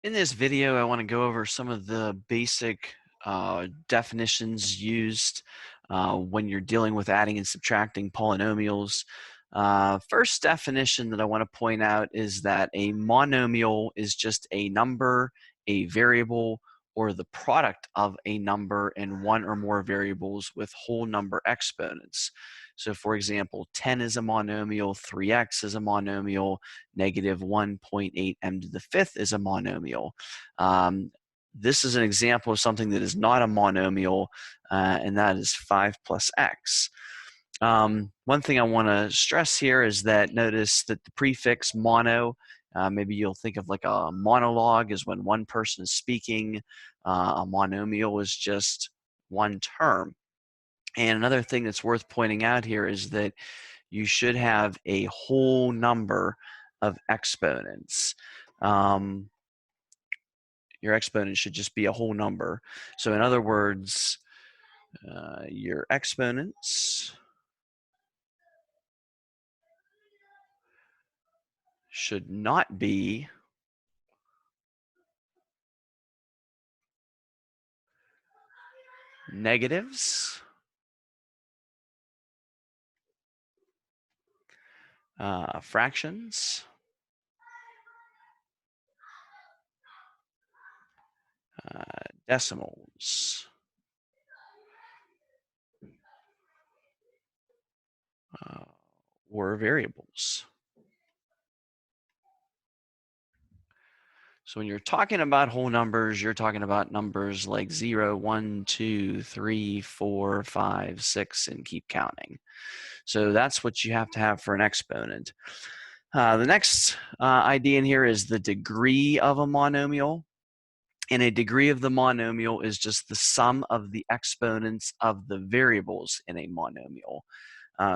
In this video, I want to go over some of the basic definitions used when you're dealing with adding and subtracting polynomials. First definition that I want to point out is that a monomial is just a number, a variable, or the product of a number and one or more variables with whole number exponents. So for example, 10 is a monomial, 3x is a monomial, negative 1.8 m to the fifth is a monomial. This is an example of something that is not a monomial, and that is 5 plus x. One thing I want to stress here is that notice that the prefix mono, maybe you'll think of like a monologue is when one person is speaking. A monomial is just one term. And another thing that's worth pointing out here is that you should have a whole number of exponents. Your exponent should just be a whole number. So in other words, your exponents should not be negatives, fractions, decimals, or variables. So when you're talking about whole numbers, you're talking about numbers like 0, 1, 2, 3, 4, 5, 6, and keep counting. So that's what you have to have for an exponent. The next idea in here is the degree of a monomial. And a degree of the monomial is just the sum of the exponents of the variables in a monomial.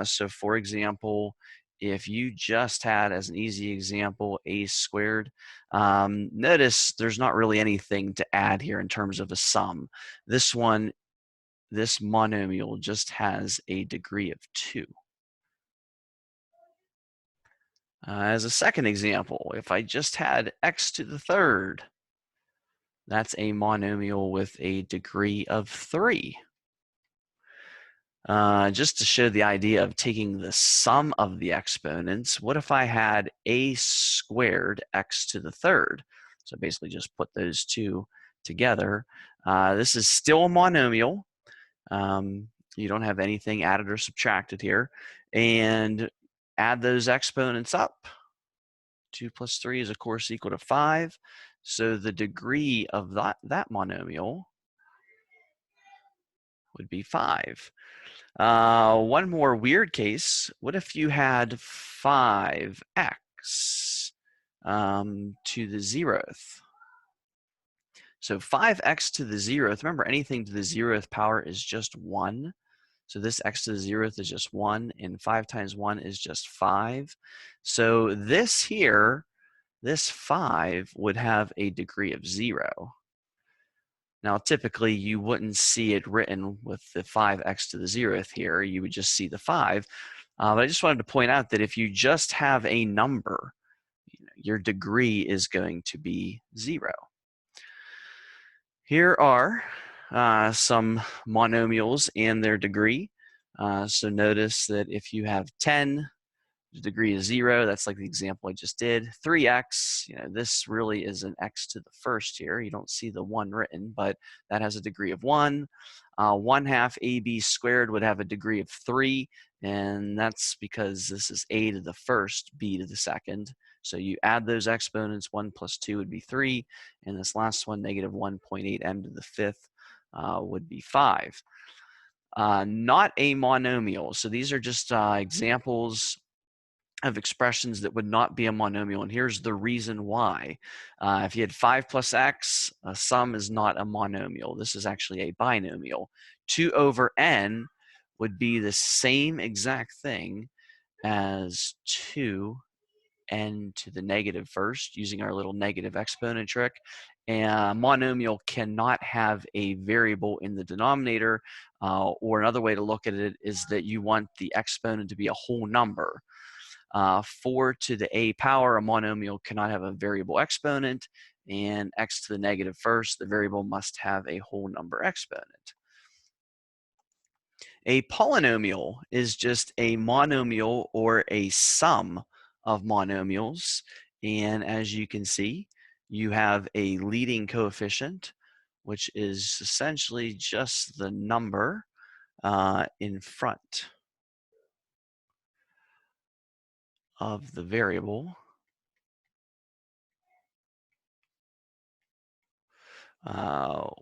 So for example, if you just had, as an easy example, a squared, notice there's not really anything to add here in terms of a sum. This monomial just has a degree of 2. As a second example, if I just had x to the third, that's a monomial with a degree of 3. Just to show the idea of taking the sum of the exponents, what if I had a squared x to the third? So basically just put those two together. This is still a monomial. You don't have anything added or subtracted here. And add those exponents up. 2 plus 3 is, of course, equal to 5. So the degree of that monomial would be 5. One more weird case. What if you had 5x to the 0th? So 5x to the 0th, remember anything to the 0th power is just 1. So this x to the 0th is just 1, and 5 times 1 is just 5. So this here, this 5 would have a degree of 0. Now, typically, you wouldn't see it written with the 5x to the 0th here. You would just see the 5. But I just wanted to point out that if you just have a number, your degree is going to be 0. Here are some monomials and their degree. So notice that if you have 10, the degree is 0. That's like the example I just did. 3x, this really is an x to the first here. You don't see the 1 written, but that has a degree of 1. 1/2 ab squared would have a degree of 3, and that's because this is a to the first, b to the second. So you add those exponents, 1 plus 2 would be 3, and this last one, negative 1.8 m to the fifth, would be 5. Not a monomial. So these are just examples of expressions that would not be a monomial, and here's the reason why. If you had 5 plus x, a sum is not a monomial. This is actually a binomial. 2 over n would be the same exact thing as 2n to the negative first, using our little negative exponent trick. And a monomial cannot have a variable in the denominator, or another way to look at it is that you want the exponent to be a whole number. 4 to the a power, a monomial cannot have a variable exponent, and x to the negative first, the variable must have a whole number exponent. A polynomial is just a monomial or a sum of monomials, and as you can see, you have a leading coefficient, which is essentially just the number in front of the variable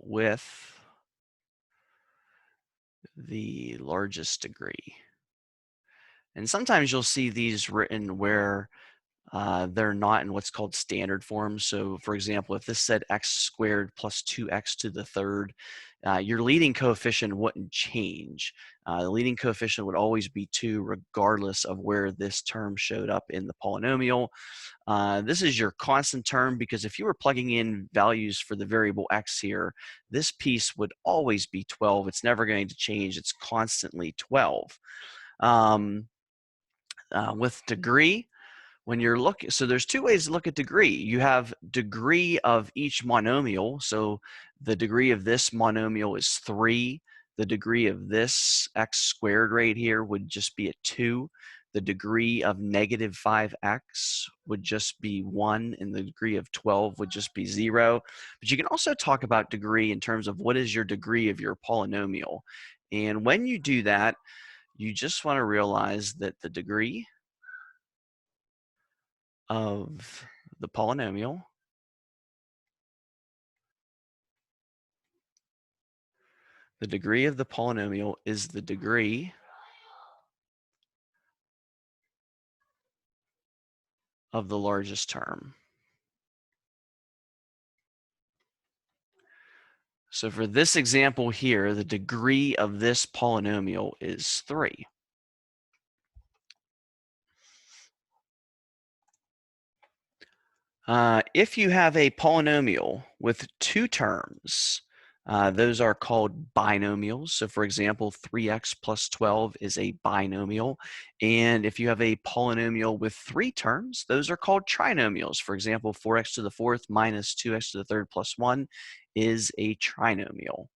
with the largest degree. And sometimes you'll see these written where they're not in what's called standard form. So for example, if this said x squared plus 2x to the third, your leading coefficient wouldn't change. The leading coefficient would always be 2 regardless of where this term showed up in the polynomial. This is your constant term because if you were plugging in values for the variable x here, this piece would always be 12. It's never going to change. It's constantly 12. With degree, when you're looking, so there's two ways to look at degree. You have degree of each monomial. So the degree of this monomial is 3. The degree of this x squared right here would just be a 2. The degree of negative 5x would just be 1, and the degree of 12 would just be 0. But you can also talk about degree in terms of what is your degree of your polynomial. And when you do that, you just want to realize that the degree of the polynomial is the degree of the largest term. So for this example here, the degree of this polynomial is 3. If you have a polynomial with 2 terms, those are called binomials. So for example, 3x plus 12 is a binomial. And if you have a polynomial with 3 terms, those are called trinomials. For example, 4x to the fourth minus 2x to the third plus 1 is a trinomial.